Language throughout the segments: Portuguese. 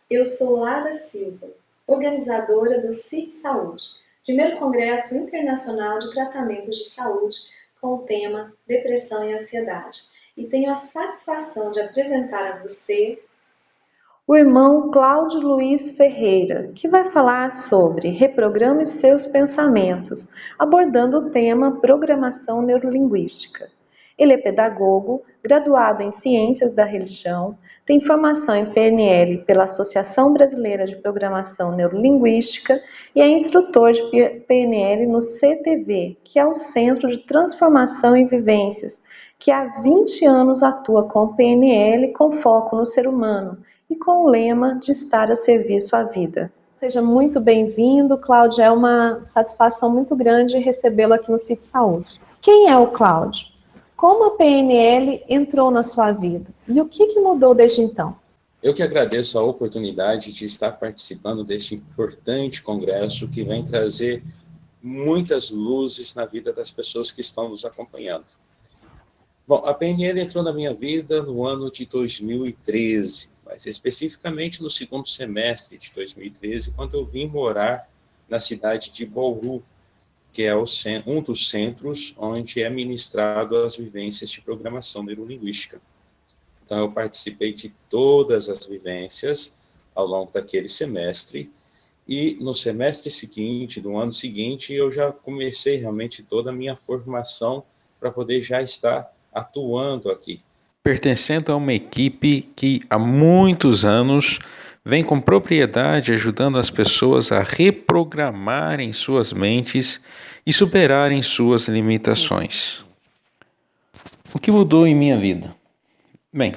Eu sou Lara Silva, organizadora do CIT Saúde, primeiro Congresso Internacional de Tratamentos de Saúde com o tema Depressão e Ansiedade, e tenho a satisfação de apresentar a você o irmão Cláudio Luiz Ferreira, que vai falar sobre Reprograme seus pensamentos, abordando o tema Programação Neurolinguística. Ele é pedagogo, graduado em Ciências da Religião, tem formação em PNL pela Associação Brasileira de Programação Neurolinguística e é instrutor de PNL no CTV, que é o Centro de Transformação e Vivências, que há 20 anos atua com PNL com foco no ser humano e com o lema de estar a serviço à vida. Seja muito bem-vindo, Cláudio. É uma satisfação muito grande recebê-lo aqui no CIT Saúde. Quem é o Cláudio? Como a PNL entrou na sua vida? E o que mudou desde então? Eu que agradeço a oportunidade de estar participando deste importante congresso que vem trazer muitas luzes na vida das pessoas que estão nos acompanhando. Bom, a PNL entrou na minha vida no ano de 2013, mas especificamente no segundo semestre de 2013, quando eu vim morar na cidade de Bauru, que é um dos centros onde é ministrado as vivências de programação neurolinguística. Então, eu participei de todas as vivências ao longo daquele semestre, e no semestre seguinte, no ano seguinte, eu já comecei realmente toda a minha formação para poder já estar atuando aqui. Pertencendo a uma equipe que há muitos anos vem com propriedade ajudando as pessoas a reprogramarem suas mentes e superarem suas limitações. O que mudou em minha vida? Bem,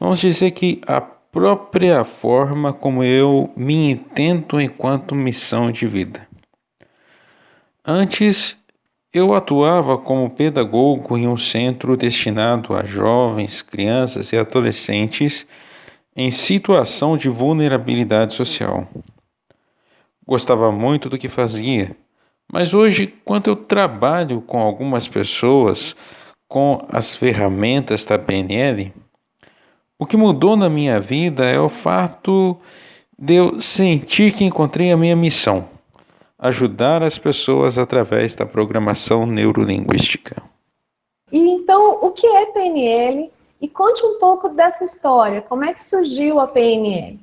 vamos dizer que a própria forma como eu me entendo enquanto missão de vida. Antes, eu atuava como pedagogo em um centro destinado a jovens, crianças e adolescentes em situação de vulnerabilidade social. Gostava muito do que fazia, mas hoje, quando eu trabalho com algumas pessoas com as ferramentas da PNL, o que mudou na minha vida é o fato de eu sentir que encontrei a minha missão: ajudar as pessoas através da programação neurolinguística. E então, o que é PNL? E conte um pouco dessa história. Como é que surgiu a PNL?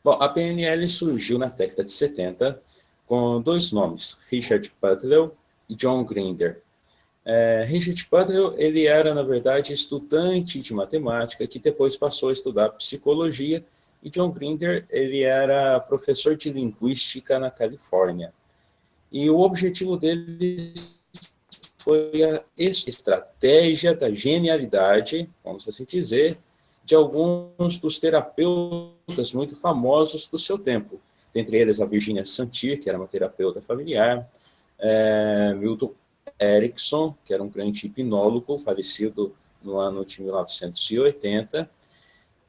Bom, a PNL surgiu na década de 70 com dois nomes, Richard Butler e John Grinder. Richard Butler, ele era, na verdade, estudante de matemática, que depois passou a estudar psicologia, e John Grinder, ele era professor de linguística na Califórnia. E o objetivo dele foi a estratégia da genialidade, vamos assim dizer, de alguns dos terapeutas muito famosos do seu tempo. Dentre eles, a Virginia Satir, que era uma terapeuta familiar, Milton Erickson, que era um grande hipnólogo, falecido no ano de 1980,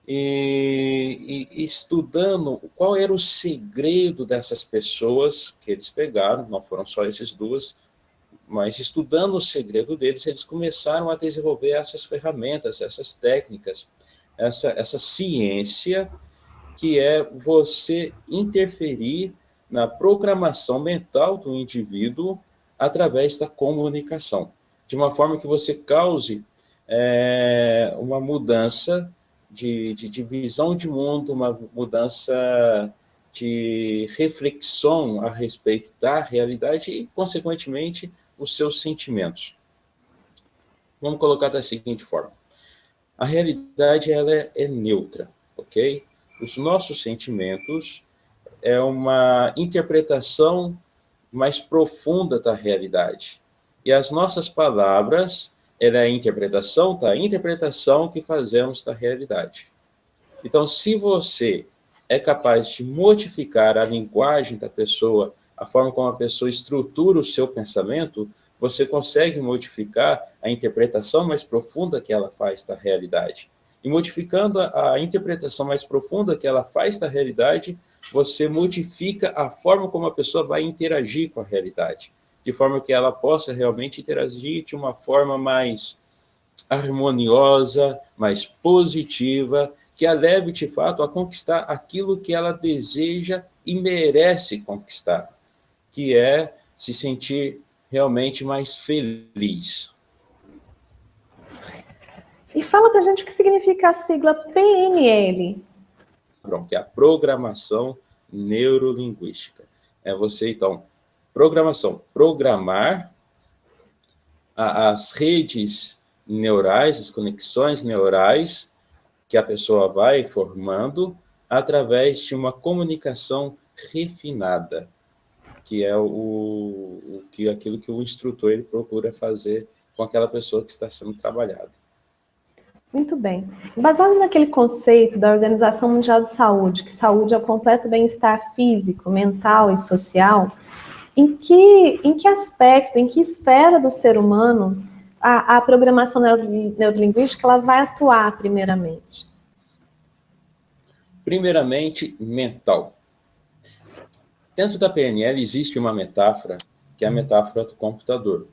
e estudando qual era o segredo dessas pessoas que eles pegaram, não foram só esses duas, mas estudando o segredo deles, eles começaram a desenvolver essas ferramentas, essas técnicas, essa ciência que é você interferir na programação mental do indivíduo através da comunicação, de uma forma que você cause uma mudança de visão de mundo, uma mudança de reflexão a respeito da realidade e, consequentemente, os seus sentimentos. Vamos colocar da seguinte forma. A realidade ela é neutra, ok? Os nossos sentimentos é uma interpretação mais profunda da realidade. E as nossas palavras, ela é a interpretação que fazemos da realidade. Então, se você é capaz de modificar a linguagem da pessoa, a forma como a pessoa estrutura o seu pensamento, você consegue modificar a interpretação mais profunda que ela faz da realidade. E modificando a interpretação mais profunda que ela faz da realidade, você modifica a forma como a pessoa vai interagir com a realidade, de forma que ela possa realmente interagir de uma forma mais harmoniosa, mais positiva, que a leve, de fato, a conquistar aquilo que ela deseja e merece conquistar, que é se sentir realmente mais feliz. E fala pra gente o que significa a sigla PNL. Que é a programação neurolinguística. É você, então, programação, programar as redes neurais, as conexões neurais que a pessoa vai formando através de uma comunicação refinada, que é aquilo que o instrutor ele procura fazer com aquela pessoa que está sendo trabalhada. Muito bem. Baseado naquele conceito da Organização Mundial de Saúde, que saúde é o completo bem-estar físico, mental e social, em que aspecto, em que esfera do ser humano a programação neurolinguística ela vai atuar primeiramente? Primeiramente, mental. Dentro da PNL existe uma metáfora, que é a metáfora do computador.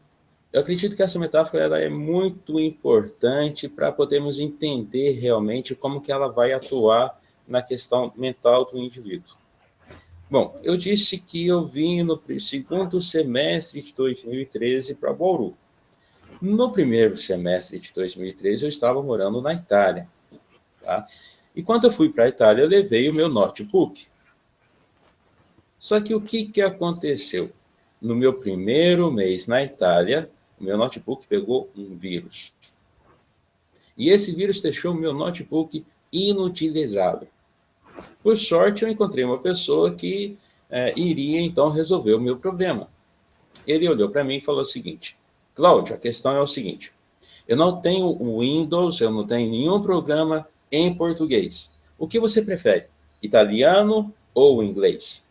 Eu acredito que essa metáfora ela é muito importante para podermos entender realmente como que ela vai atuar na questão mental do indivíduo. Bom, eu disse que eu vim no segundo semestre de 2013 para Bauru. No primeiro semestre de 2013, eu estava morando na Itália. Tá? E quando eu fui para a Itália, eu levei o meu notebook. Só que o que aconteceu? No meu primeiro mês na Itália, o meu notebook pegou um vírus. E esse vírus deixou o meu notebook inutilizável. Por sorte, eu encontrei uma pessoa que iria, então, resolver o meu problema. Ele olhou para mim e falou o seguinte: Cláudio, a questão é o seguinte, eu não tenho o Windows, eu não tenho nenhum programa em português. O que você prefere? Italiano ou inglês?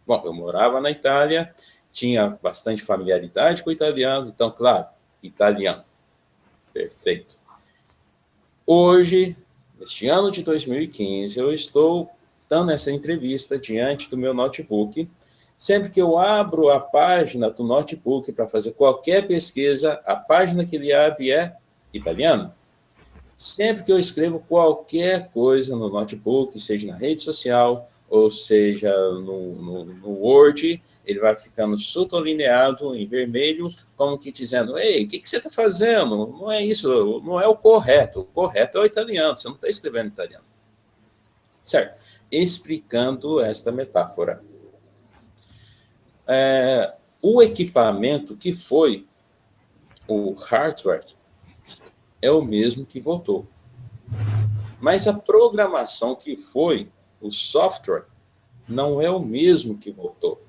Bom, eu morava na Itália, tinha bastante familiaridade com o italiano, então, claro, italiano. Perfeito. Hoje, neste ano de 2015, eu estou dando essa entrevista diante do meu notebook. Sempre que eu abro a página do notebook para fazer qualquer pesquisa, a página que ele abre é italiano. Sempre que eu escrevo qualquer coisa no notebook, seja na rede social, ou seja no Word, ele vai ficando sublinhado em vermelho, como que dizendo: ei, o que você está fazendo? Não é isso, não é o correto é o italiano, você não está escrevendo italiano. Certo, explicando esta metáfora. O equipamento que foi o hardware é o mesmo que voltou. Mas a programação que foi o software não é o mesmo que voltou.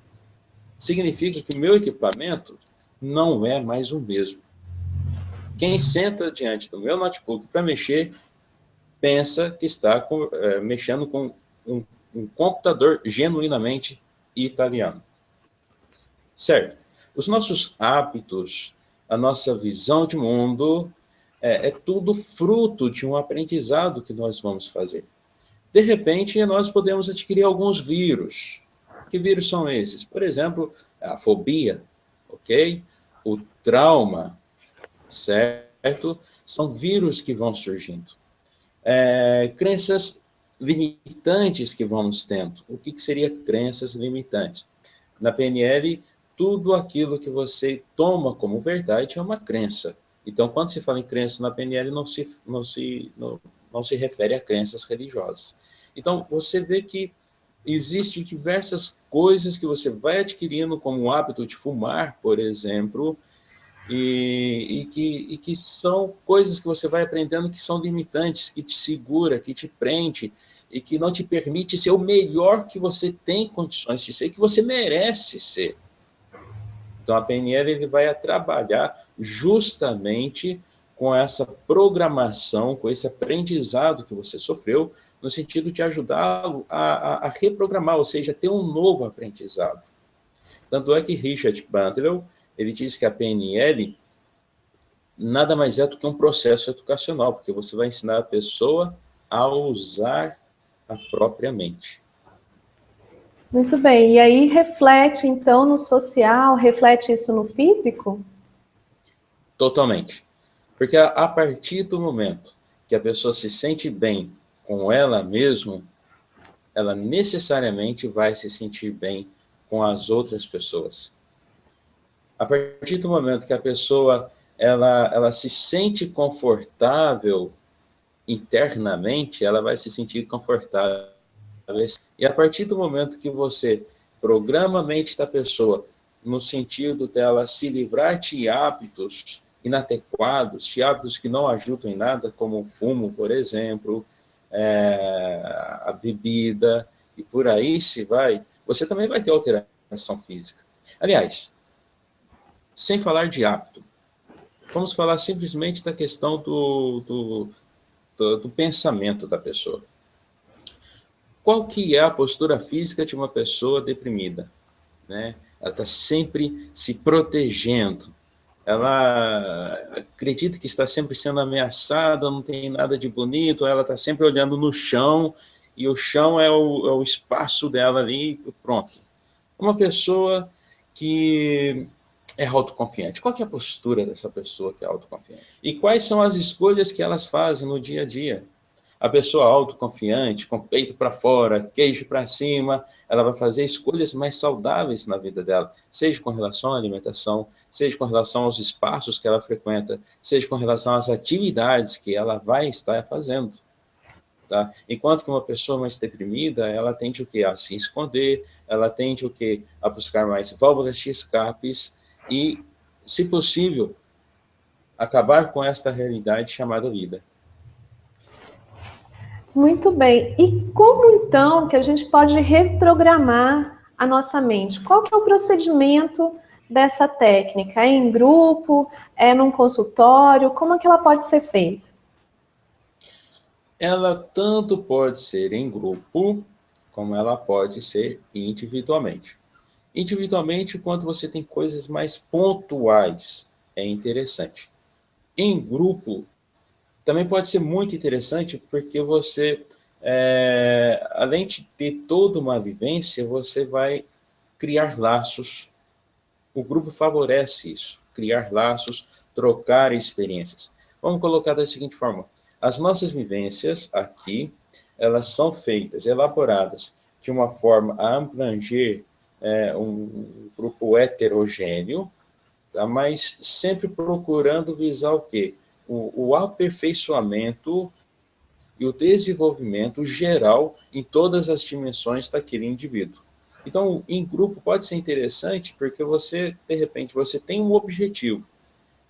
Significa que o meu equipamento não é mais o mesmo. Quem senta diante do meu notebook para mexer, pensa que está mexendo com um computador genuinamente italiano. Certo? Os nossos hábitos, a nossa visão de mundo, é tudo fruto de um aprendizado que nós vamos fazer. De repente, nós podemos adquirir alguns vírus. Que vírus são esses? Por exemplo, a fobia, ok? O trauma, certo? São vírus que vão surgindo. Crenças limitantes que vamos tendo. O que seria crenças limitantes? Na PNL, tudo aquilo que você toma como verdade é uma crença. Então, quando se fala em crença na PNL, não se refere a crenças religiosas. Então, você vê que existem diversas coisas que você vai adquirindo, como o hábito de fumar, por exemplo, e que são coisas que você vai aprendendo que são limitantes, que te segura, que te prende, e que não te permite ser o melhor que você tem condições de ser, que você merece ser. Então, a PNL ele vai trabalhar justamente com essa programação, com esse aprendizado que você sofreu, no sentido de ajudá-lo a reprogramar, ou seja, ter um novo aprendizado. Tanto é que Richard Bandler, ele diz que a PNL nada mais é do que um processo educacional, porque você vai ensinar a pessoa a usar a própria mente. Muito bem, e aí reflete então no social, reflete isso no físico? Totalmente. Porque a partir do momento que a pessoa se sente bem com ela mesma, ela necessariamente vai se sentir bem com as outras pessoas. A partir do momento que a pessoa ela se sente confortável internamente, ela vai se sentir confortável. E a partir do momento que você programa a mente da pessoa no sentido dela se livrar de hábitos inadequados, de hábitos que não ajudam em nada, como o fumo, por exemplo, a bebida, e por aí se vai, você também vai ter alteração física. Aliás, sem falar de hábito, vamos falar simplesmente da questão do pensamento da pessoa. Qual que é a postura física de uma pessoa deprimida? Né? Ela está sempre se protegendo. Ela acredita que está sempre sendo ameaçada, não tem nada de bonito, ela está sempre olhando no chão, e o chão é o espaço dela ali, pronto. Uma pessoa que é autoconfiante. Qual que é a postura dessa pessoa que é autoconfiante? E quais são as escolhas que elas fazem no dia a dia? A pessoa autoconfiante, com o peito para fora, queixo para cima, ela vai fazer escolhas mais saudáveis na vida dela, seja com relação à alimentação, seja com relação aos espaços que ela frequenta, seja com relação às atividades que ela vai estar fazendo. Tá? Enquanto que uma pessoa mais deprimida, ela tende o quê? A se esconder, ela tende o quê? A buscar mais válvulas de escapes e, se possível, acabar com esta realidade chamada vida. Muito bem. E como então que a gente pode reprogramar a nossa mente? Qual que é o procedimento dessa técnica? É em grupo? É num consultório? Como é que ela pode ser feita? Ela tanto pode ser em grupo, como ela pode ser individualmente. Individualmente, quando você tem coisas mais pontuais, é interessante. Em grupo, também pode ser muito interessante, porque você, além de ter toda uma vivência, você vai criar laços. O grupo favorece isso, criar laços, trocar experiências. Vamos colocar da seguinte forma: as nossas vivências aqui, elas são feitas, elaboradas de uma forma a abranger um grupo heterogêneo, tá? Mas sempre procurando visar o quê? O aperfeiçoamento e o desenvolvimento geral em todas as dimensões daquele indivíduo. Então, em grupo pode ser interessante porque você, de repente, você tem um objetivo,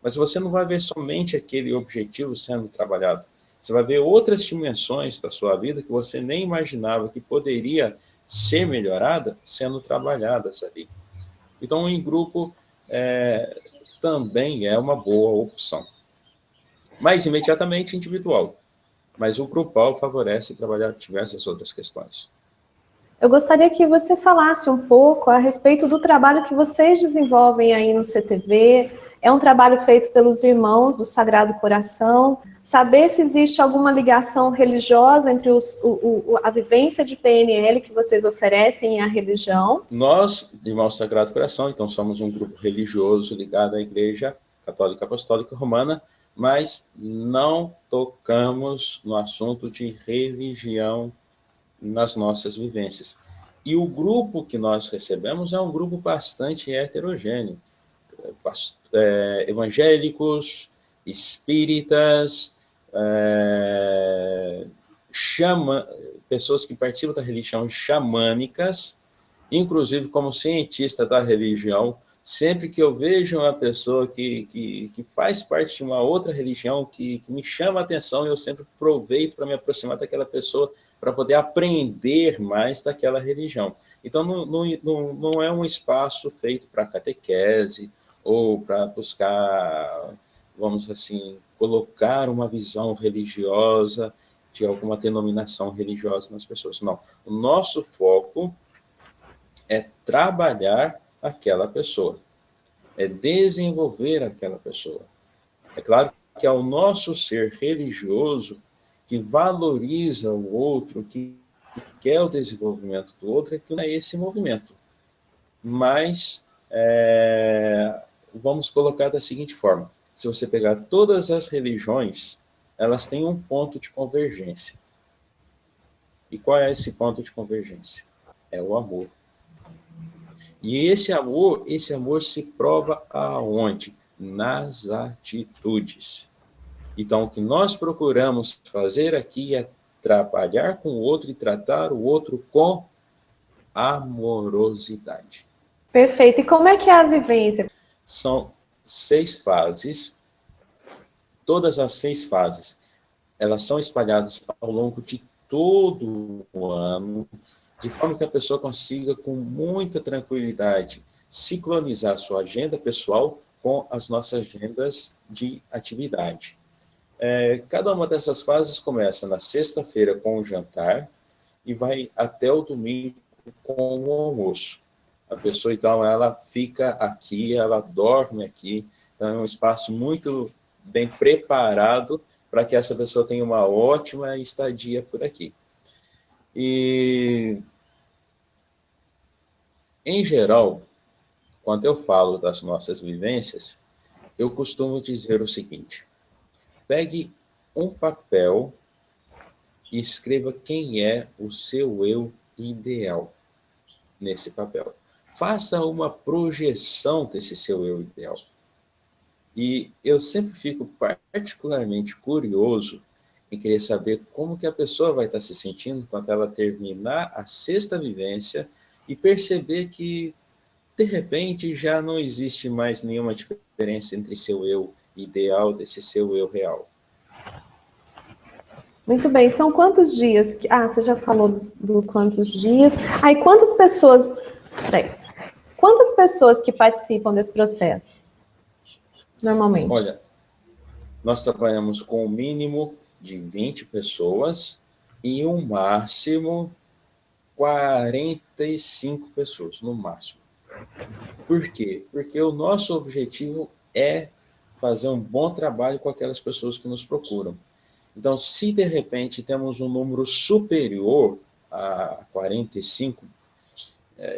mas você não vai ver somente aquele objetivo sendo trabalhado. Você vai ver outras dimensões da sua vida que você nem imaginava que poderia ser melhorada sendo trabalhadas ali. Então, em grupo também é uma boa opção. Mas imediatamente individual. Mas o grupal favorece trabalhar diversas outras questões. Eu gostaria que você falasse um pouco a respeito do trabalho que vocês desenvolvem aí no CTV. É um trabalho feito pelos irmãos do Sagrado Coração. Saber se existe alguma ligação religiosa entre a vivência de PNL que vocês oferecem e a religião. Nós, irmãos do Sagrado Coração, então somos um grupo religioso ligado à Igreja Católica Apostólica Romana, mas não tocamos no assunto de religião nas nossas vivências. E o grupo que nós recebemos é um grupo bastante heterogêneo. Evangélicos, espíritas, pessoas que participam da religião xamânicas, inclusive como cientista da religião, sempre que eu vejo uma pessoa que faz parte de uma outra religião que me chama a atenção, eu sempre aproveito para me aproximar daquela pessoa para poder aprender mais daquela religião. Então, não é um espaço feito para catequese ou para buscar, vamos assim, colocar uma visão religiosa de alguma denominação religiosa nas pessoas. Não. O nosso foco é trabalhar aquela pessoa, é desenvolver aquela pessoa. É claro que é o nosso ser religioso que valoriza o outro, que quer o desenvolvimento do outro, é que é esse movimento. Mas, vamos colocar da seguinte forma: se você pegar todas as religiões, elas têm um ponto de convergência. E qual é esse ponto de convergência? É o amor. E esse amor se prova aonde? Nas atitudes. Então, o que nós procuramos fazer aqui é trabalhar com o outro e tratar o outro com amorosidade. Perfeito. E como é que é a vivência? São 6 fases. Todas as 6 fases, elas são espalhadas ao longo de todo o ano, de forma que a pessoa consiga, com muita tranquilidade, sincronizar sua agenda pessoal com as nossas agendas de atividade. Cada uma dessas fases começa na sexta-feira com o jantar e vai até o domingo com o almoço. A pessoa, então, ela fica aqui, ela dorme aqui, então é um espaço muito bem preparado para que essa pessoa tenha uma ótima estadia por aqui. E, em geral, quando eu falo das nossas vivências, eu costumo dizer o seguinte: pegue um papel e escreva quem é o seu eu ideal nesse papel. Faça uma projeção desse seu eu ideal. E eu sempre fico particularmente curioso em querer saber como que a pessoa vai estar se sentindo quando ela terminar a sexta vivência e perceber que, de repente, já não existe mais nenhuma diferença entre seu eu ideal desse seu eu real. Muito bem. São quantos dias? Você já falou do quantos dias. Aí, quantas pessoas... Peraí. Quantas pessoas que participam desse processo? Normalmente. Olha, nós trabalhamos com o mínimo de 20 pessoas e um máximo 45 pessoas, no máximo. Por quê? Porque o nosso objetivo é fazer um bom trabalho com aquelas pessoas que nos procuram. Então, se de repente temos um número superior a 45,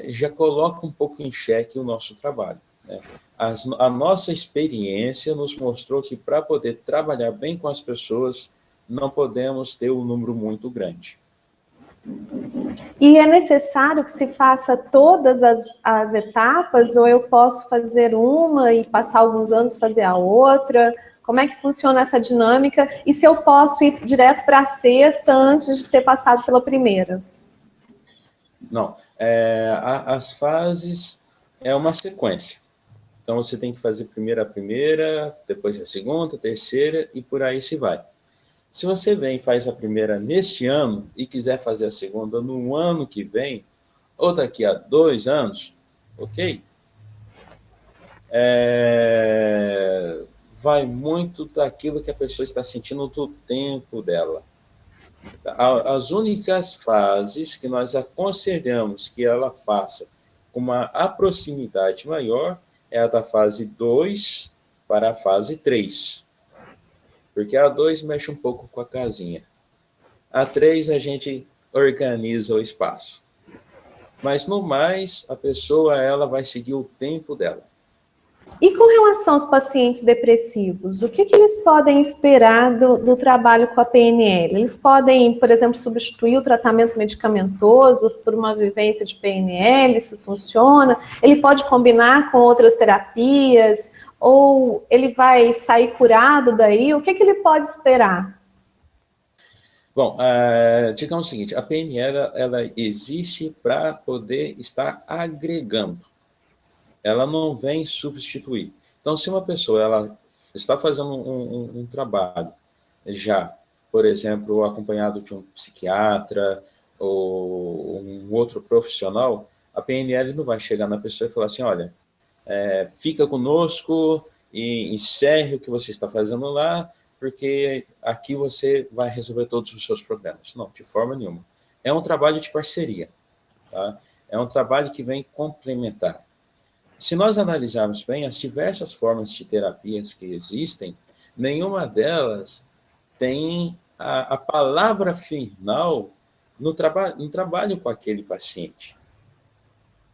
já coloca um pouco em xeque o nosso trabalho, né? A nossa experiência nos mostrou que para poder trabalhar bem com as pessoas, não podemos ter um número muito grande. E é necessário que se faça todas as etapas, ou eu posso fazer uma e passar alguns anos fazer a outra? Como é que funciona essa dinâmica? E se eu posso ir direto para a sexta antes de ter passado pela primeira? Não, as fases é uma sequência. Então, você tem que fazer primeiro a primeira, depois a segunda, a terceira, e por aí se vai. Se você vem e faz a primeira neste ano, e quiser fazer a segunda no ano que vem, ou daqui a 2 anos, ok? Vai muito daquilo que a pessoa está sentindo do tempo dela. As únicas fases que nós aconselhamos que ela faça com uma proximidade maior é a da fase 2 para a fase 3. Porque a 2 mexe um pouco com a casinha. A 3 a gente organiza o espaço. Mas, no mais, a pessoa ela vai seguir o tempo dela. E com relação aos pacientes depressivos, o que eles podem esperar do trabalho com a PNL? Eles podem, por exemplo, substituir o tratamento medicamentoso por uma vivência de PNL? Isso funciona? Ele pode combinar com outras terapias? Ou ele vai sair curado daí? O que ele pode esperar? Bom, digamos o seguinte, a PNL ela existe para poder estar agregando. Ela não vem substituir. Então, se uma pessoa ela está fazendo um trabalho já, por exemplo, acompanhado de um psiquiatra ou um outro profissional, a PNL não vai chegar na pessoa e falar assim, olha, fica conosco e encerre o que você está fazendo lá, porque aqui você vai resolver todos os seus problemas. Não, de forma nenhuma. É um trabalho de parceria, tá? É um trabalho que vem complementar. Se nós analisarmos bem as diversas formas de terapias que existem, nenhuma delas tem a palavra final no trabalho com aquele paciente.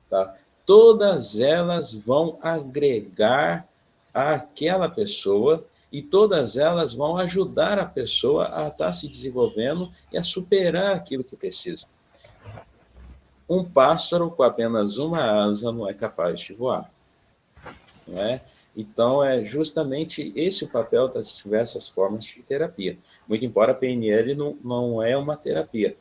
Tá? Todas elas vão agregar àquela pessoa E todas elas vão ajudar a pessoa a estar se desenvolvendo e a superar aquilo que precisa. Um pássaro com apenas uma asa não é capaz de voar, não é? Então, é justamente esse o papel das diversas formas de terapia. Muito embora a PNL não é uma terapia.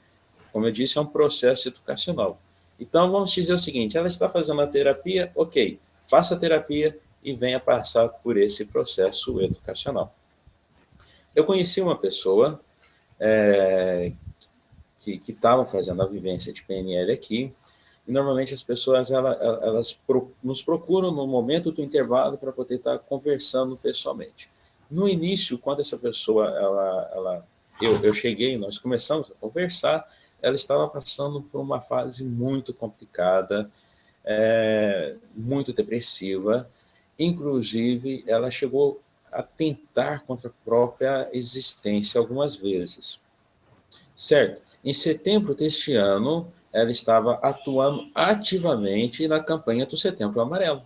Como eu disse, é um processo educacional. Então, vamos dizer o seguinte, ela está fazendo a terapia, ok, faça a terapia e venha passar por esse processo educacional. Eu conheci uma pessoa que estava fazendo a vivência de PNL aqui, e normalmente as pessoas elas nos procuram no momento do intervalo para poder estar conversando pessoalmente. No início, quando essa pessoa, eu cheguei, nós começamos a conversar, ela estava passando por uma fase muito complicada, muito depressiva, inclusive ela chegou a tentar contra a própria existência algumas vezes. Certo. Em setembro deste ano, ela estava atuando ativamente na campanha do Setembro Amarelo.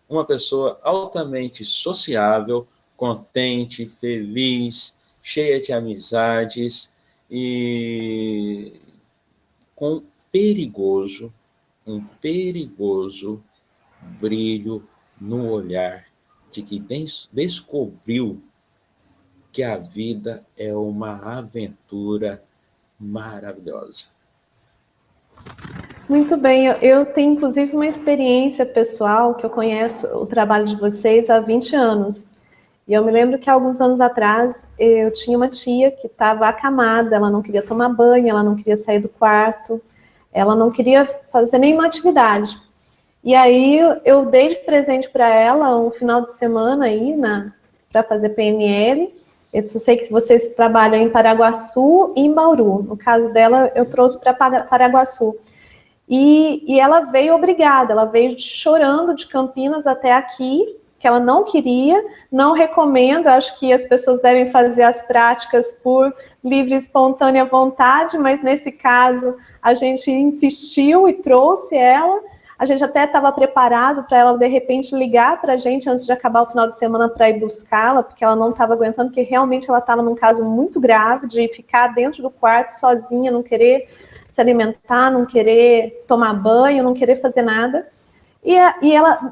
Uma pessoa altamente sociável, contente, feliz, cheia de amizades e com um perigoso brilho no olhar de que descobriu que a vida é uma aventura maravilhosa. Muito bem, eu tenho inclusive uma experiência pessoal que eu conheço o trabalho de vocês há 20 anos. E eu me lembro que alguns anos atrás eu tinha uma tia que estava acamada, ela não queria tomar banho, ela não queria sair do quarto, ela não queria fazer nenhuma atividade. E aí eu dei de presente para ela um final de semana aí para fazer PNL. Eu sei que vocês trabalham em Paraguaçu e em Bauru. No caso dela, eu trouxe para Paraguaçu. E ela veio obrigada, ela veio chorando de Campinas até aqui, que ela não queria, não recomendo, acho que as pessoas devem fazer as práticas por livre e espontânea vontade, mas nesse caso a gente insistiu e trouxe ela. A gente até estava preparado para ela, de repente, ligar para a gente antes de acabar o final de semana para ir buscá-la, porque ela não estava aguentando, porque realmente ela estava num caso muito grave de ficar dentro do quarto sozinha, não querer se alimentar, não querer tomar banho, não querer fazer nada. E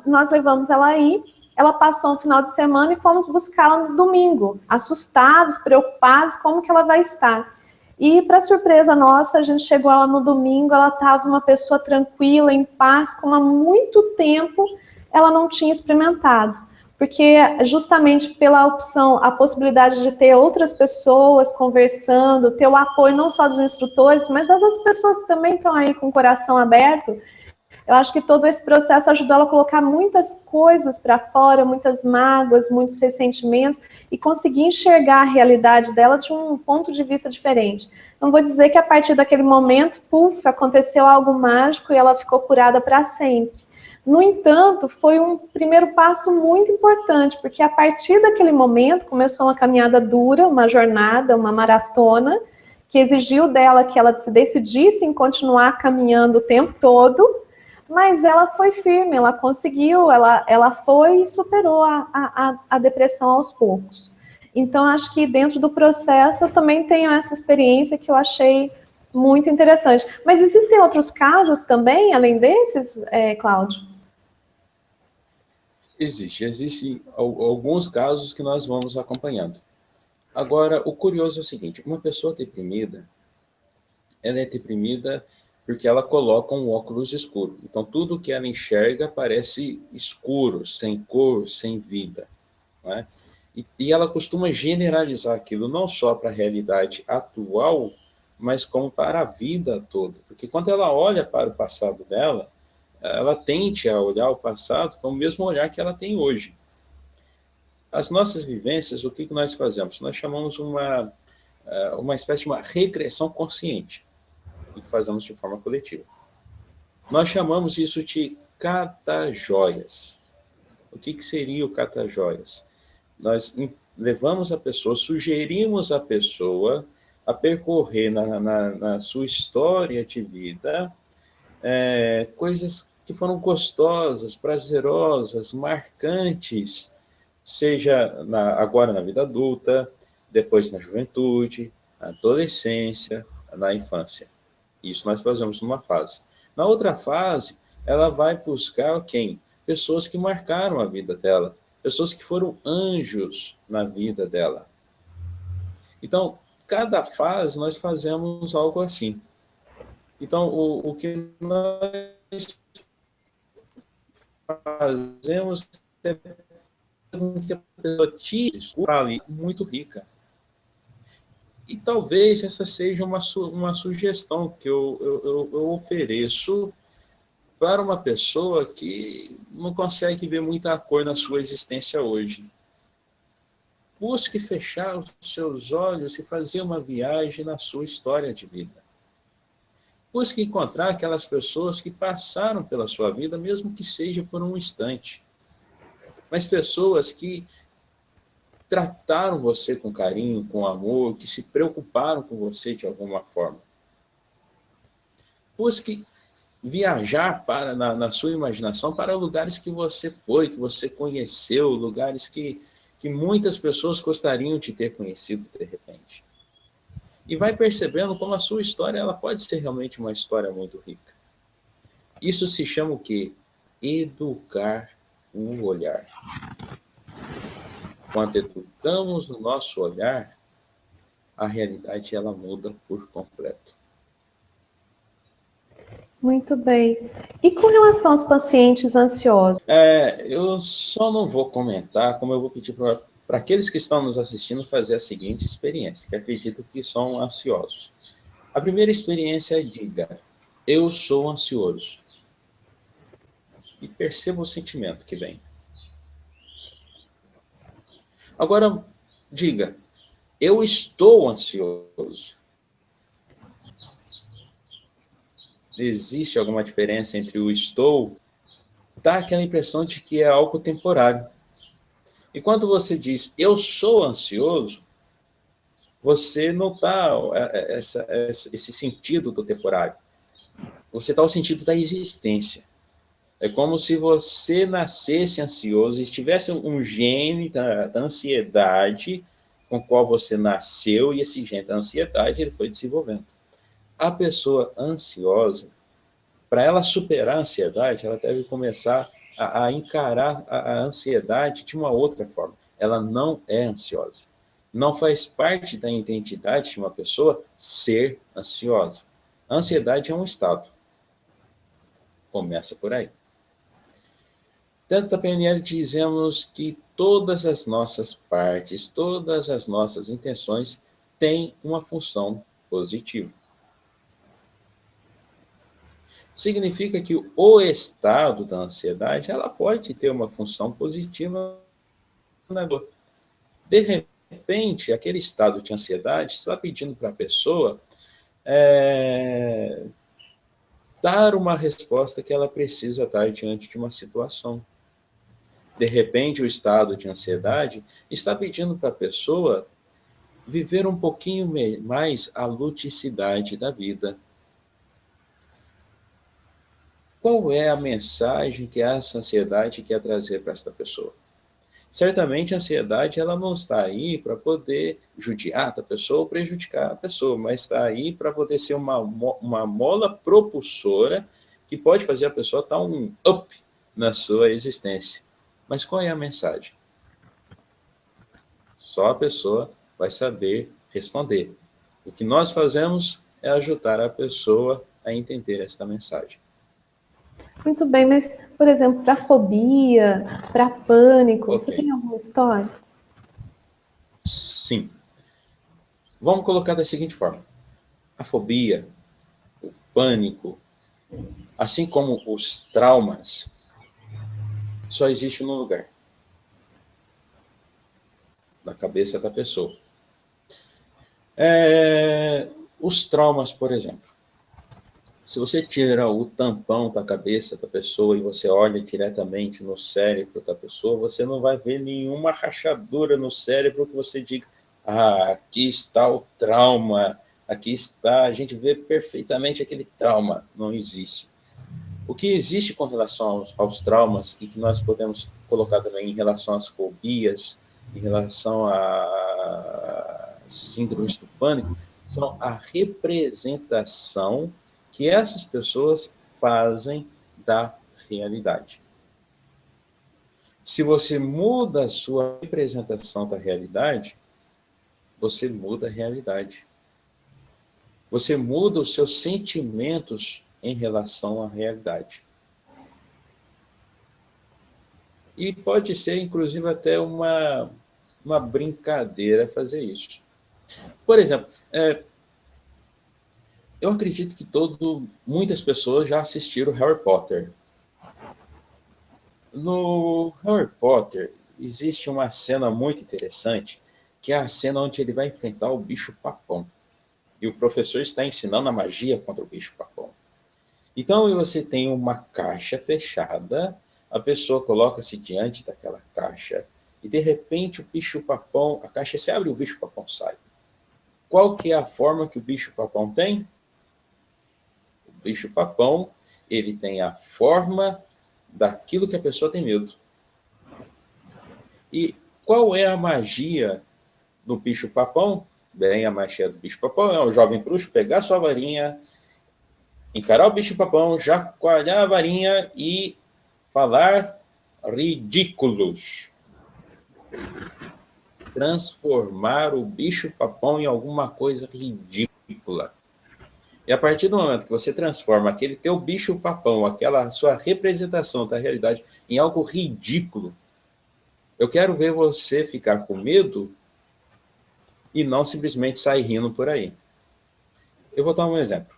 nós levamos ela aí, ela passou um final de semana e fomos buscá-la no domingo, assustados, preocupados, como que ela vai estar. E, para surpresa nossa, a gente chegou lá no domingo, ela estava uma pessoa tranquila, em paz, como há muito tempo ela não tinha experimentado. Porque justamente pela opção, a possibilidade de ter outras pessoas conversando, ter o apoio não só dos instrutores, mas das outras pessoas que também estão aí com o coração aberto, eu acho que todo esse processo ajudou ela a colocar muitas coisas para fora, muitas mágoas, muitos ressentimentos, e conseguir enxergar a realidade dela de um ponto de vista diferente. Não vou dizer que a partir daquele momento, aconteceu algo mágico e ela ficou curada para sempre. No entanto, foi um primeiro passo muito importante, porque a partir daquele momento começou uma caminhada dura, uma jornada, uma maratona, que exigiu dela que ela se decidisse em continuar caminhando o tempo todo, mas ela foi firme, ela conseguiu, ela foi e superou a depressão aos poucos. Então, acho que dentro do processo eu também tenho essa experiência que eu achei muito interessante. Mas existem outros casos também, além desses, Cláudio? Existem alguns casos que nós vamos acompanhando. Agora, o curioso é o seguinte, uma pessoa deprimida, ela é deprimida porque ela coloca um óculos escuro. Então, tudo que ela enxerga parece escuro, sem cor, sem vida. Não é? E ela costuma generalizar aquilo não só para a realidade atual, mas como para a vida toda. Porque quando ela olha para o passado dela, ela tende a olhar o passado com o mesmo olhar que ela tem hoje. As nossas vivências, o que nós fazemos? Nós chamamos uma espécie de uma regressão consciente, e fazemos de forma coletiva. Nós chamamos isso de catajóias. O que seria o catajóias? Nós levamos a pessoa, sugerimos a pessoa a percorrer na sua história de vida coisas que foram gostosas, prazerosas, marcantes, seja agora na vida adulta, depois na juventude, na adolescência, na infância. Isso nós fazemos numa fase. Na outra fase, ela vai buscar quem? Pessoas que marcaram a vida dela, pessoas que foram anjos na vida dela. Então, cada fase nós fazemos algo assim. Então, o que nós fazemos é que a pessoa tire ali muito rica. E talvez essa seja uma sugestão que eu ofereço para uma pessoa que não consegue ver muita cor na sua existência hoje. Busque fechar os seus olhos e fazer uma viagem na sua história de vida. Busque encontrar aquelas pessoas que passaram pela sua vida, mesmo que seja por um instante. Mas pessoas que trataram você com carinho, com amor, que se preocuparam com você de alguma forma. Busque viajar na sua imaginação para lugares que você foi, que você conheceu, lugares que muitas pessoas gostariam de ter conhecido de repente. E vai percebendo como a sua história ela pode ser realmente uma história muito rica. Isso se chama o quê? Educar o olhar. Quando educamos o nosso olhar, a realidade ela muda por completo. Muito bem. E com relação aos pacientes ansiosos? Eu só não vou comentar, como eu vou pedir para aqueles que estão nos assistindo fazer a seguinte experiência, que acredito que são ansiosos. A primeira experiência é diga, eu sou ansioso. E perceba o sentimento que vem. Agora, diga, eu estou ansioso. Existe alguma diferença entre o estou? Dá aquela impressão de que é algo temporário. E quando você diz, eu sou ansioso, você não está esse sentido do temporário. Você está o sentido da existência. É como se você nascesse ansioso, e tivesse um gene da ansiedade com o qual você nasceu, e esse gene da ansiedade ele foi desenvolvendo. A pessoa ansiosa, para ela superar a ansiedade, ela deve começar a encarar a ansiedade de uma outra forma. Ela não é ansiosa. Não faz parte da identidade de uma pessoa ser ansiosa. A ansiedade é um estado. Começa por aí. Dentro da PNL dizemos que todas as nossas partes, todas as nossas intenções têm uma função positiva. Significa que o estado da ansiedade ela pode ter uma função positiva na dor. De repente, aquele estado de ansiedade está pedindo para a pessoa dar uma resposta que ela precisa dar diante de uma situação. De repente, o estado de ansiedade está pedindo para a pessoa viver um pouquinho mais a ludicidade da vida. Qual é a mensagem que essa ansiedade quer trazer para esta pessoa? Certamente a ansiedade ela não está aí para poder judiar a pessoa ou prejudicar a pessoa, mas está aí para poder ser uma mola propulsora que pode fazer a pessoa dar um up na sua existência. Mas qual é a mensagem? Só a pessoa vai saber responder. O que nós fazemos é ajudar a pessoa a entender esta mensagem. Muito bem, mas, por exemplo, para fobia, para pânico, Okay. Você tem alguma história? Sim. Vamos colocar da seguinte forma. A fobia, o pânico, assim como os traumas, só existe num lugar. Na cabeça da pessoa. Os traumas, por exemplo. Se você tira o tampão da cabeça da pessoa e você olha diretamente no cérebro da pessoa, você não vai ver nenhuma rachadura no cérebro que você diga, aqui está o trauma, aqui está, a gente vê perfeitamente aquele trauma. Não existe. O que existe com relação aos traumas e que nós podemos colocar também em relação às fobias, em relação a síndromes do pânico, são a representação que essas pessoas fazem da realidade. Se você muda a sua representação da realidade, você muda a realidade. Você muda os seus sentimentos em relação à realidade. E pode ser, inclusive, até uma brincadeira fazer isso. Por exemplo, eu acredito que muitas pessoas já assistiram Harry Potter. No Harry Potter, existe uma cena muito interessante, que é a cena onde ele vai enfrentar o bicho-papão. E o professor está ensinando a magia contra o bicho-papão. Então, você tem uma caixa fechada, a pessoa coloca-se diante daquela caixa, e de repente o bicho-papão, a caixa se abre e o bicho-papão sai. Qual que é a forma que o bicho-papão tem? O bicho-papão, ele tem a forma daquilo que a pessoa tem medo. E qual é a magia do bicho-papão? Bem, a magia do bicho-papão é o jovem bruxo pegar sua varinha, encarar o bicho-papão, chacoalhar a varinha e falar ridículos. Transformar o bicho-papão em alguma coisa ridícula. E a partir do momento que você transforma aquele teu bicho-papão, aquela sua representação da realidade, em algo ridículo, eu quero ver você ficar com medo e não simplesmente sair rindo por aí. Eu vou dar um exemplo.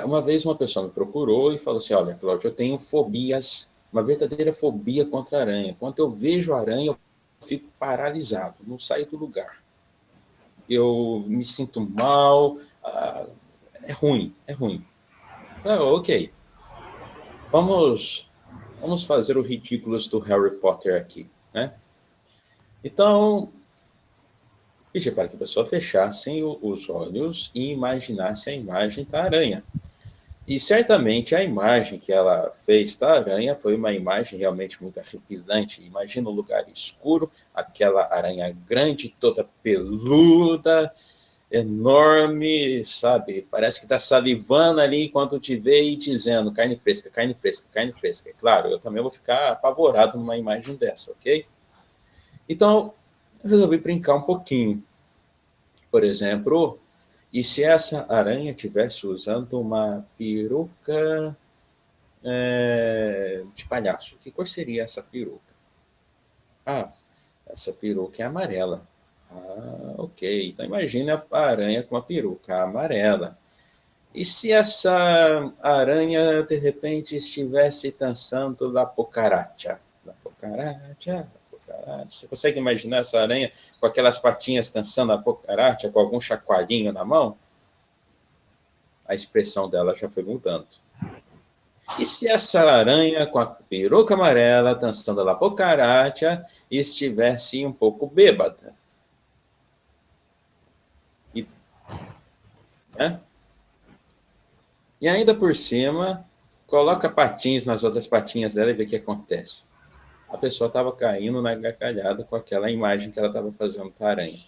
Uma vez uma pessoa me procurou e falou assim, olha, Cláudio, eu tenho fobias, uma verdadeira fobia contra a aranha. Quando eu vejo a aranha, eu fico paralisado, não saio do lugar. Eu me sinto mal, é ruim, é ruim. Ok, vamos fazer o ridículos do Harry Potter aqui, né? Então, pedi para que a pessoa fechasse os olhos e imaginasse a imagem da aranha. E certamente a imagem que ela fez da aranha foi uma imagem realmente muito arrepiante. Imagina um lugar escuro, aquela aranha grande, toda peluda, enorme, sabe? Parece que está salivando ali enquanto te vê e dizendo carne fresca, carne fresca, carne fresca. Claro, eu também vou ficar apavorado numa imagem dessa, ok? Então, eu resolvi brincar um pouquinho. Por exemplo, e se essa aranha estivesse usando uma peruca de palhaço? Que cor seria essa peruca? Ah, essa peruca é amarela. Ah, ok. Então imagine a aranha com uma peruca amarela. E se essa aranha, de repente, estivesse dançando La Cucaracha? La Cucaracha, La Cucaracha. Você consegue imaginar essa aranha com aquelas patinhas dançando a cucaracha, com algum chacoalhinho na mão? A expressão dela já foi mudando. E se essa aranha com a peruca amarela dançando La Cucaracha estivesse um pouco bêbada? Né? E ainda por cima, coloca patins nas outras patinhas dela e vê o que acontece. A pessoa estava caindo na gargalhada com aquela imagem que ela estava fazendo da aranha.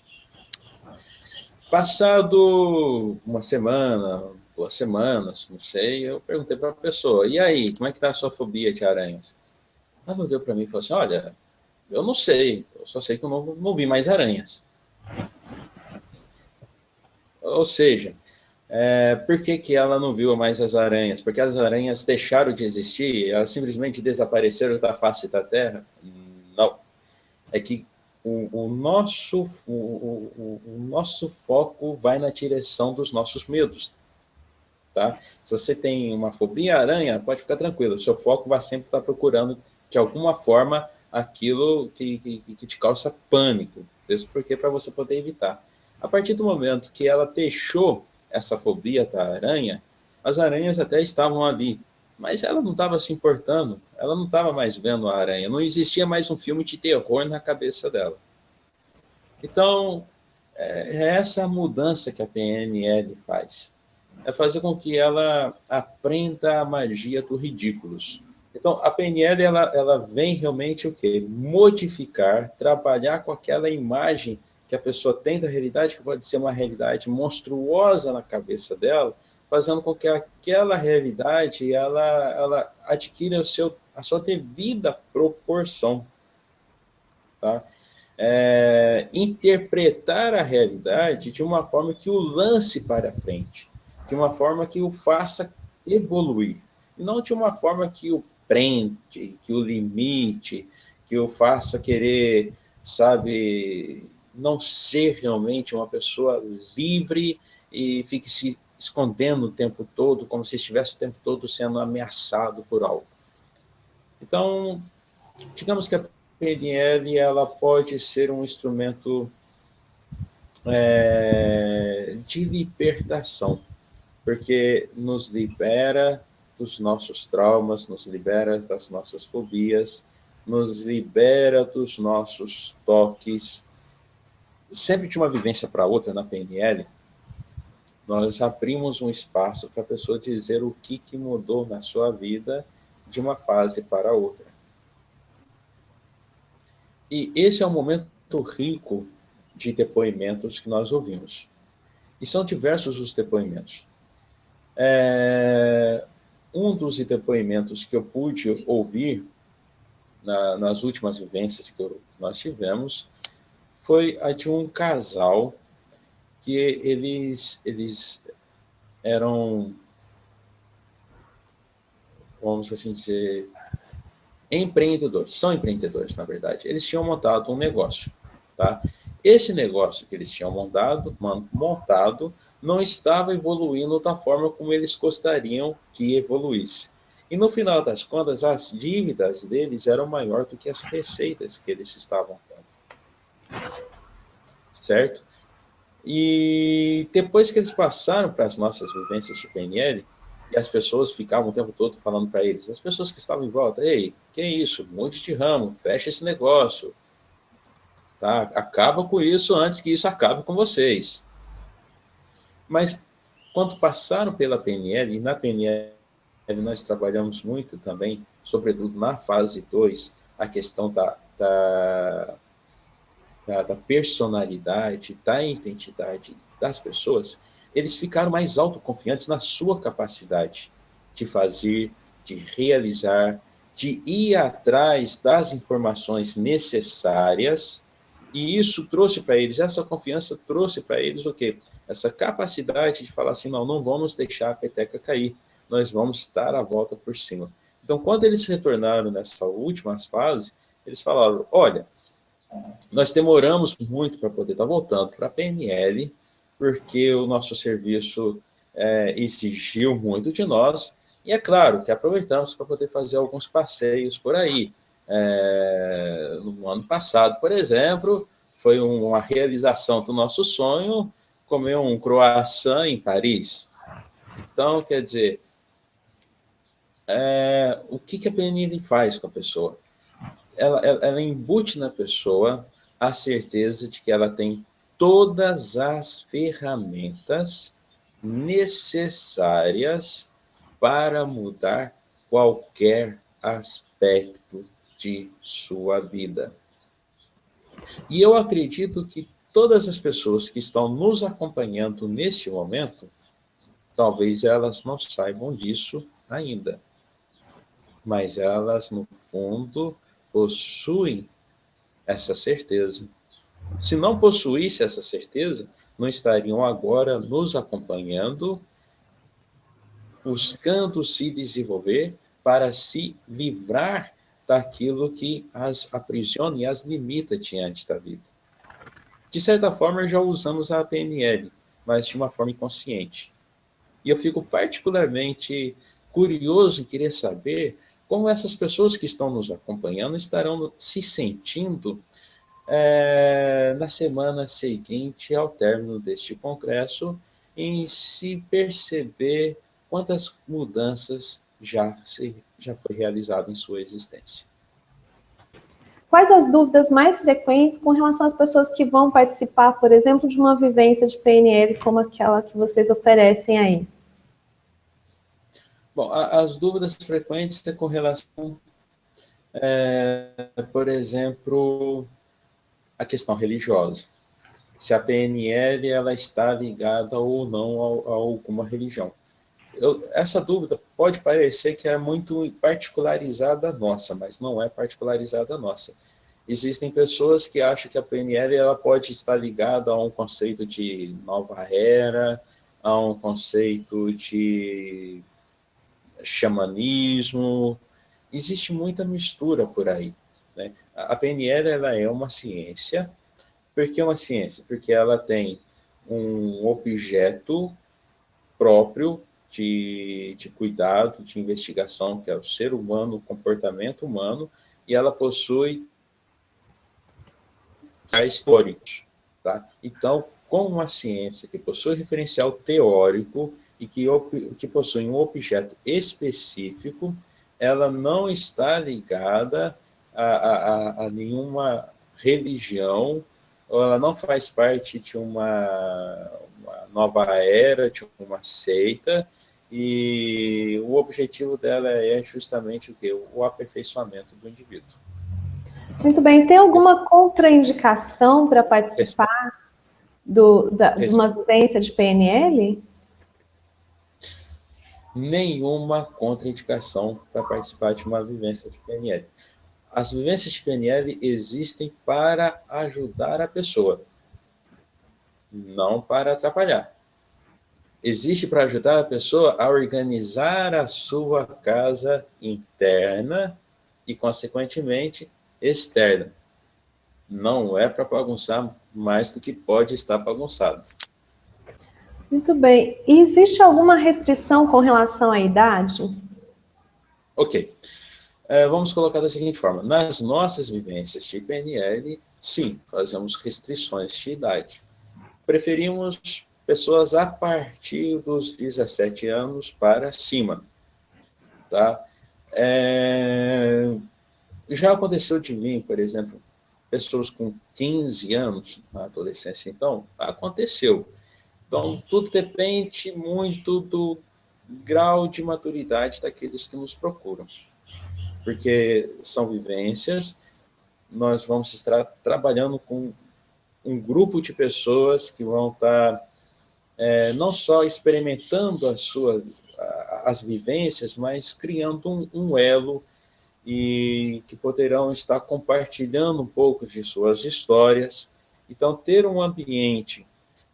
Passado uma semana, 2 semanas, não sei, eu perguntei para a pessoa, e aí, como é que está a sua fobia de aranhas? Ela olhou para mim e falou assim, olha, eu não sei, eu só sei que eu não vi mais aranhas. Ou seja, por que ela não viu mais as aranhas? Porque as aranhas deixaram de existir? Elas simplesmente desapareceram da face da Terra? Não. É que o nosso foco vai na direção dos nossos medos. Tá? Se você tem uma fobia à aranha, pode ficar tranquilo. O seu foco vai sempre estar procurando, de alguma forma, aquilo que te causa pânico. Isso porque para você poder evitar. A partir do momento que ela deixou essa fobia da aranha, as aranhas até estavam ali, mas ela não estava se importando, ela não estava mais vendo a aranha, não existia mais um filme de terror na cabeça dela. Então, é essa mudança que a PNL faz. é fazer com que ela aprenda a magia do ridículos. Então, a PNL, ela vem realmente o quê? Modificar, trabalhar com aquela imagem que a pessoa tem da realidade, que pode ser uma realidade monstruosa na cabeça dela, fazendo com que aquela realidade ela adquira a sua devida proporção. Tá? Interpretar a realidade de uma forma que o lance para frente, de uma forma que o faça evoluir, e não de uma forma que o prende, que o limite, que o faça querer, sabe, não ser realmente uma pessoa livre e fique se escondendo o tempo todo, como se estivesse o tempo todo sendo ameaçado por algo. Então, digamos que a PNL ela pode ser um instrumento de libertação, porque nos libera dos nossos traumas, nos libera das nossas fobias, nos libera dos nossos toques. Sempre de uma vivência para outra na PNL, nós abrimos um espaço para a pessoa dizer o que mudou na sua vida de uma fase para outra. E esse é um momento rico de depoimentos que nós ouvimos. E são diversos os depoimentos. Um dos depoimentos que eu pude ouvir nas últimas vivências que nós tivemos foi a de um casal que eles eram, vamos assim dizer, empreendedores, são empreendedores, na verdade. Eles tinham montado um negócio, tá? Esse negócio que eles tinham montado não estava evoluindo da forma como eles gostariam que evoluísse. E no final das contas, as dívidas deles eram maior do que as receitas que eles estavam tendo. Certo? E depois que eles passaram para as nossas vivências de PNL, e as pessoas ficavam o tempo todo falando para eles, as pessoas que estavam em volta, ei, que é isso? Mude de ramo, fecha esse negócio. Tá? Acaba com isso antes que isso acabe com vocês. Mas, quando passaram pela PNL, e na PNL nós trabalhamos muito também, sobretudo na fase 2, a questão da personalidade, da identidade das pessoas, eles ficaram mais autoconfiantes na sua capacidade de fazer, de realizar, de ir atrás das informações necessárias, e isso trouxe para eles, essa confiança trouxe para eles o quê? Essa capacidade de falar assim, não vamos deixar a peteca cair, nós vamos dar a volta por cima. Então, quando eles retornaram nessa última fase, eles falaram, olha, nós demoramos muito para poder estar voltando para a PNL, porque o nosso serviço exigiu muito de nós, e é claro que aproveitamos para poder fazer alguns passeios por aí. No ano passado, por exemplo, foi uma realização do nosso sonho comer um croissant em Paris. Então, quer dizer, o que a PNL faz com a pessoa? Ela embute na pessoa a certeza de que ela tem todas as ferramentas necessárias para mudar qualquer aspecto de sua vida. E eu acredito que todas as pessoas que estão nos acompanhando neste momento, talvez elas não saibam disso ainda, mas elas, no fundo, possuem essa certeza. Se não possuísse essa certeza, não estariam agora nos acompanhando, buscando se desenvolver para se livrar daquilo que as aprisiona e as limita diante da vida. De certa forma, já usamos a PNL, mas de uma forma inconsciente. E eu fico particularmente curioso em querer saber como essas pessoas que estão nos acompanhando estarão se sentindo na semana seguinte ao término deste congresso, em se perceber quantas mudanças já foi realizado em sua existência. Quais as dúvidas mais frequentes com relação às pessoas que vão participar, por exemplo, de uma vivência de PNL como aquela que vocês oferecem aí? Bom, as dúvidas frequentes é com relação, por exemplo, à questão religiosa. Se a PNL ela está ligada ou não a alguma religião. Essa dúvida pode parecer que é muito particularizada nossa, mas não é particularizada nossa. Existem pessoas que acham que a PNL ela pode estar ligada a um conceito de nova era, a um conceito de xamanismo. Existe muita mistura por aí, né? A PNL ela é uma ciência. Por que uma ciência? Porque ela tem um objeto próprio de cuidado, de investigação, que é o ser humano, o comportamento humano, e ela possui históricos. Tá? Então, com uma ciência que possui referencial teórico e que possui um objeto específico, ela não está ligada a nenhuma religião, ou ela não faz parte de uma nova era, de uma seita, e o objetivo dela é justamente o quê? O aperfeiçoamento do indivíduo. Muito bem. Tem alguma contraindicação para participar de uma vivência de PNL? Nenhuma contraindicação para participar de uma vivência de PNL. As vivências de PNL existem para ajudar a pessoa, não para atrapalhar. Existe para ajudar a pessoa a organizar a sua casa interna e, consequentemente, externa. Não é para bagunçar mais do que pode estar bagunçado. Muito bem. E existe alguma restrição com relação à idade? Ok. Vamos colocar da seguinte forma. Nas nossas vivências de PNL, sim, fazemos restrições de idade. Preferimos pessoas a partir dos 17 anos para cima. Tá? Já aconteceu de mim, por exemplo, pessoas com 15 anos na adolescência. Então, aconteceu. Então, tudo depende muito do grau de maturidade daqueles que nos procuram. Porque são vivências, nós vamos estar trabalhando com um grupo de pessoas que vão estar não só experimentando as vivências, mas criando um elo e que poderão estar compartilhando um pouco de suas histórias. Então, ter um ambiente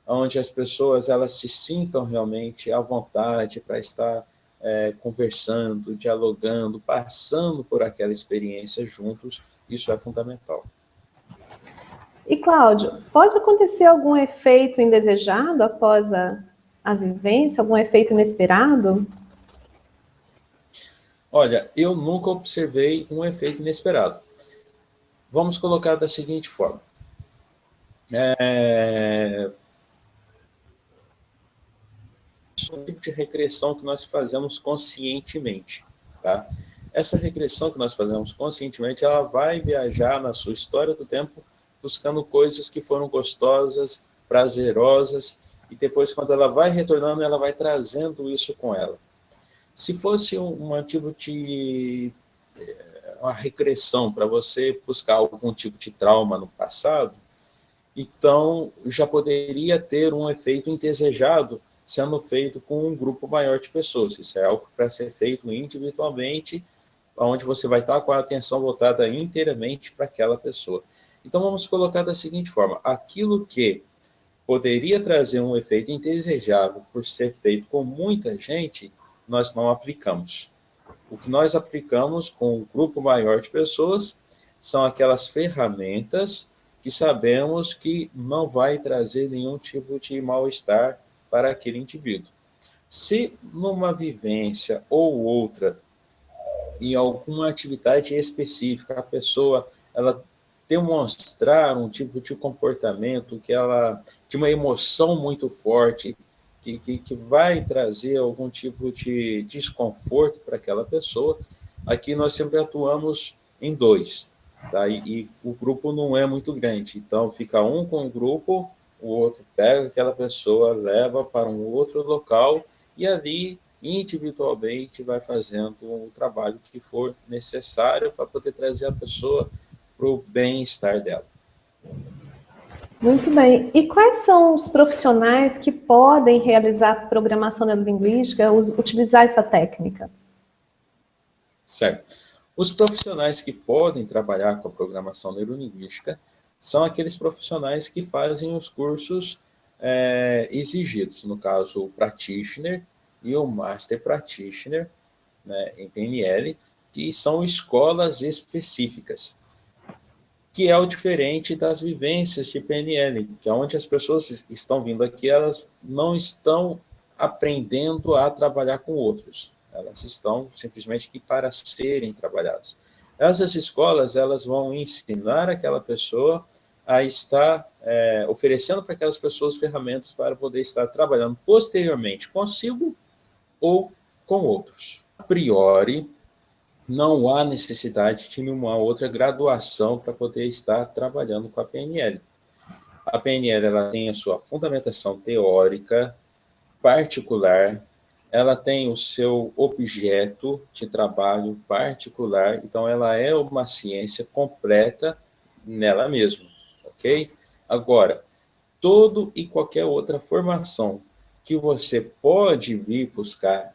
onde as pessoas elas se sintam realmente à vontade para estar conversando, dialogando, passando por aquela experiência juntos, isso é fundamental. E, Cláudio, pode acontecer algum efeito indesejado após a vivência, algum efeito inesperado? Olha, eu nunca observei um efeito inesperado. Vamos colocar da seguinte forma. Um tipo de regressão que nós fazemos conscientemente, tá? Essa regressão que nós fazemos conscientemente, ela vai viajar na sua história do tempo, buscando coisas que foram gostosas, prazerosas, e depois, quando ela vai retornando, ela vai trazendo isso com ela. Se fosse um tipo de uma regressão para você buscar algum tipo de trauma no passado, então já poderia ter um efeito indesejado sendo feito com um grupo maior de pessoas. Isso é algo para ser feito individualmente, onde você vai estar com a atenção voltada inteiramente para aquela pessoa. Então vamos colocar da seguinte forma: aquilo que poderia trazer um efeito indesejável por ser feito com muita gente, nós não aplicamos. O que nós aplicamos com um grupo maior de pessoas são aquelas ferramentas que sabemos que não vai trazer nenhum tipo de mal-estar para aquele indivíduo. Se numa vivência ou outra, em alguma atividade específica, a pessoa ela demonstrar um tipo de comportamento que ela de uma emoção muito forte, que vai trazer algum tipo de desconforto para aquela pessoa, aqui nós sempre atuamos em dois, tá? E o grupo não é muito grande, então fica um com o grupo, o outro pega aquela pessoa, leva para um outro local e ali individualmente vai fazendo o trabalho que for necessário para poder trazer a pessoa para o bem-estar dela. Muito bem. E quais são os profissionais que podem realizar programação neurolinguística, utilizar essa técnica? Certo. Os profissionais que podem trabalhar com a programação neurolinguística são aqueles profissionais que fazem os cursos exigidos, no caso o Practitioner e o Master Practitioner, né, em PNL, que são escolas específicas, que é o diferente das vivências de PNL, que é onde as pessoas estão vindo aqui, elas não estão aprendendo a trabalhar com outros. Elas estão simplesmente aqui para serem trabalhadas. Essas escolas, elas vão ensinar aquela pessoa a estar oferecendo para aquelas pessoas ferramentas para poder estar trabalhando posteriormente consigo ou com outros. A priori, não há necessidade de uma outra graduação para poder estar trabalhando com a PNL. A PNL ela tem a sua fundamentação teórica particular, ela tem o seu objeto de trabalho particular, então ela é uma ciência completa nela mesma, ok? Agora, todo e qualquer outra formação que você pode vir buscar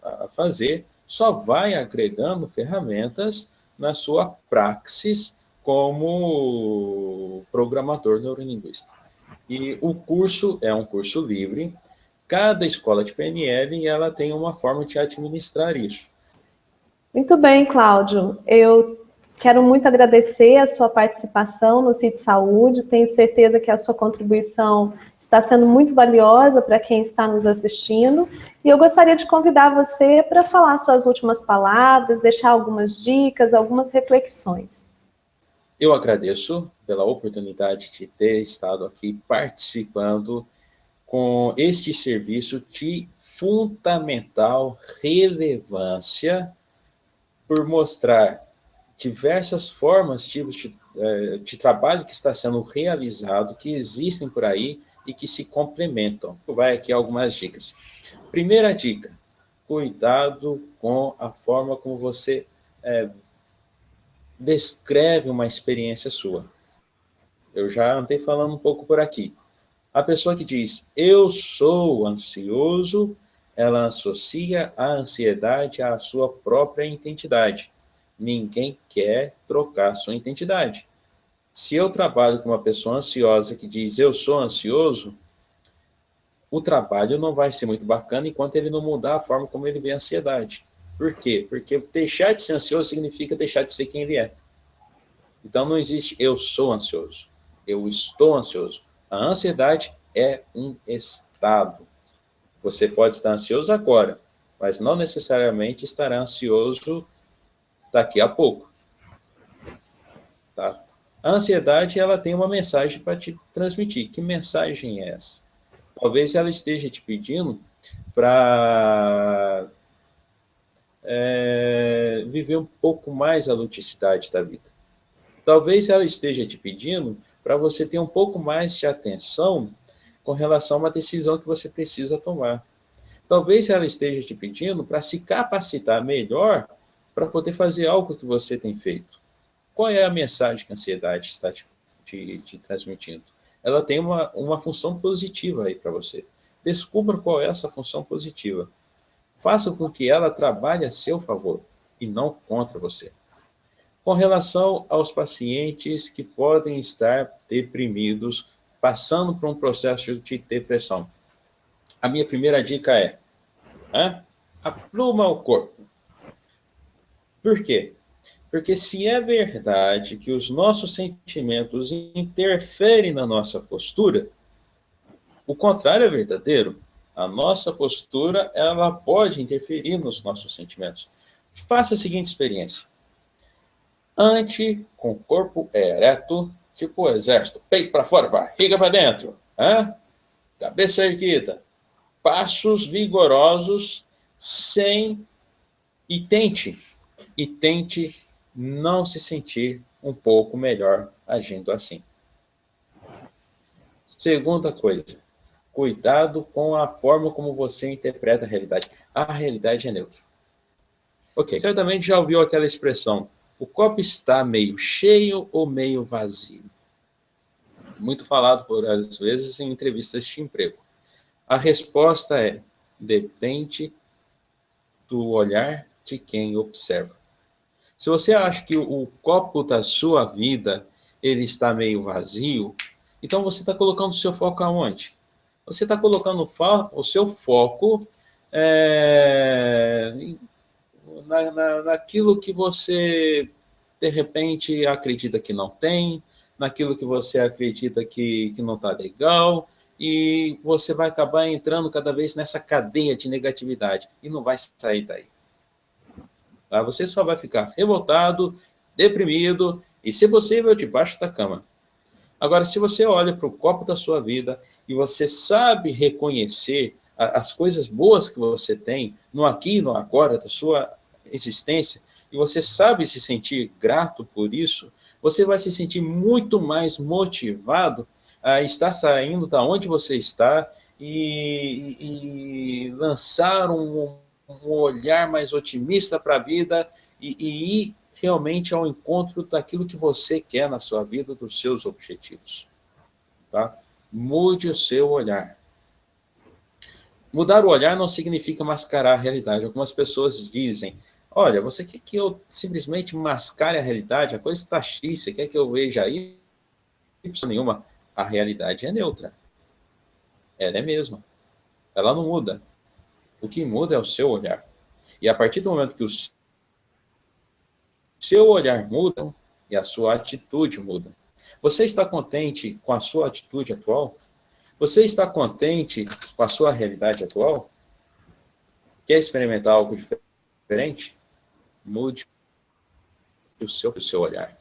a fazer, só vai agregando ferramentas na sua praxis como programador neurolinguista. E o curso é um curso livre, cada escola de PNL ela tem uma forma de administrar isso. Muito bem, Cláudio. Eu quero muito agradecer a sua participação no CIT Saúde. Tenho certeza que a sua contribuição está sendo muito valiosa para quem está nos assistindo. E eu gostaria de convidar você para falar suas últimas palavras, deixar algumas dicas, algumas reflexões. Eu agradeço pela oportunidade de ter estado aqui participando com este serviço de fundamental relevância por mostrar diversas formas, tipos de trabalho que está sendo realizado, que existem por aí e que se complementam. Vai aqui algumas dicas. Primeira dica, cuidado com a forma como você descreve uma experiência sua. Eu já andei falando um pouco por aqui. A pessoa que diz, eu sou ansioso, ela associa a ansiedade à sua própria identidade. Ninguém quer trocar sua identidade. Se eu trabalho com uma pessoa ansiosa que diz, eu sou ansioso, o trabalho não vai ser muito bacana enquanto ele não mudar a forma como ele vê a ansiedade. Por quê? Porque deixar de ser ansioso significa deixar de ser quem ele é. Então não existe eu sou ansioso, eu estou ansioso. A ansiedade é um estado. Você pode estar ansioso agora, mas não necessariamente estará ansioso daqui a pouco. Tá? A ansiedade ela tem uma mensagem para te transmitir. Que mensagem é essa? Talvez ela esteja te pedindo para viver um pouco mais a ludicidade da vida. Talvez ela esteja te pedindo para você ter um pouco mais de atenção com relação a uma decisão que você precisa tomar. Talvez ela esteja te pedindo para se capacitar melhor para poder fazer algo que você tem feito. Qual é a mensagem que a ansiedade está te transmitindo? Ela tem uma função positiva aí para você. Descubra qual é essa função positiva. Faça com que ela trabalhe a seu favor e não contra você. Com relação aos pacientes que podem estar deprimidos, passando por um processo de depressão, a minha primeira dica é apluma o corpo. Por quê? Porque se é verdade que os nossos sentimentos interferem na nossa postura, o contrário é verdadeiro. A nossa postura, ela pode interferir nos nossos sentimentos. Faça a seguinte experiência. Ande com o corpo ereto, tipo o exército, peito para fora, barriga para dentro, cabeça erguida, passos vigorosos, e tente não se sentir um pouco melhor agindo assim. Segunda coisa, cuidado com a forma como você interpreta a realidade. A realidade é neutra. Ok, certamente já ouviu aquela expressão, o copo está meio cheio ou meio vazio? Muito falado por às vezes em entrevistas de emprego. A resposta é, depende do olhar de quem observa. Se você acha que o copo da sua vida ele está meio vazio, então você está colocando o seu foco aonde? Você está colocando o seu foco naquilo que você, de repente, acredita que não tem, naquilo que você acredita que não está legal, e você vai acabar entrando cada vez nessa cadeia de negatividade, e não vai sair daí. Tá? Você só vai ficar revoltado, deprimido, e se possível, debaixo da cama. Agora, se você olha para o copo da sua vida e você sabe reconhecer as coisas boas que você tem no aqui e no agora da sua existência, e você sabe se sentir grato por isso, você vai se sentir muito mais motivado a estar saindo da onde você está e lançar um olhar mais otimista para a vida e ir realmente ao encontro daquilo que você quer na sua vida, dos seus objetivos. Tá? Mude o seu olhar. Mudar o olhar não significa mascarar a realidade. Algumas pessoas dizem, olha, você quer que eu simplesmente mascare a realidade? A coisa está X, você quer que eu veja Y? Nenhuma. A realidade é neutra. Ela é mesma. Ela não muda. O que muda é o seu olhar. E a partir do momento que o seu olhar muda e a sua atitude muda. Você está contente com a sua atitude atual? Você está contente com a sua realidade atual? Quer experimentar algo diferente? Mude o seu olhar.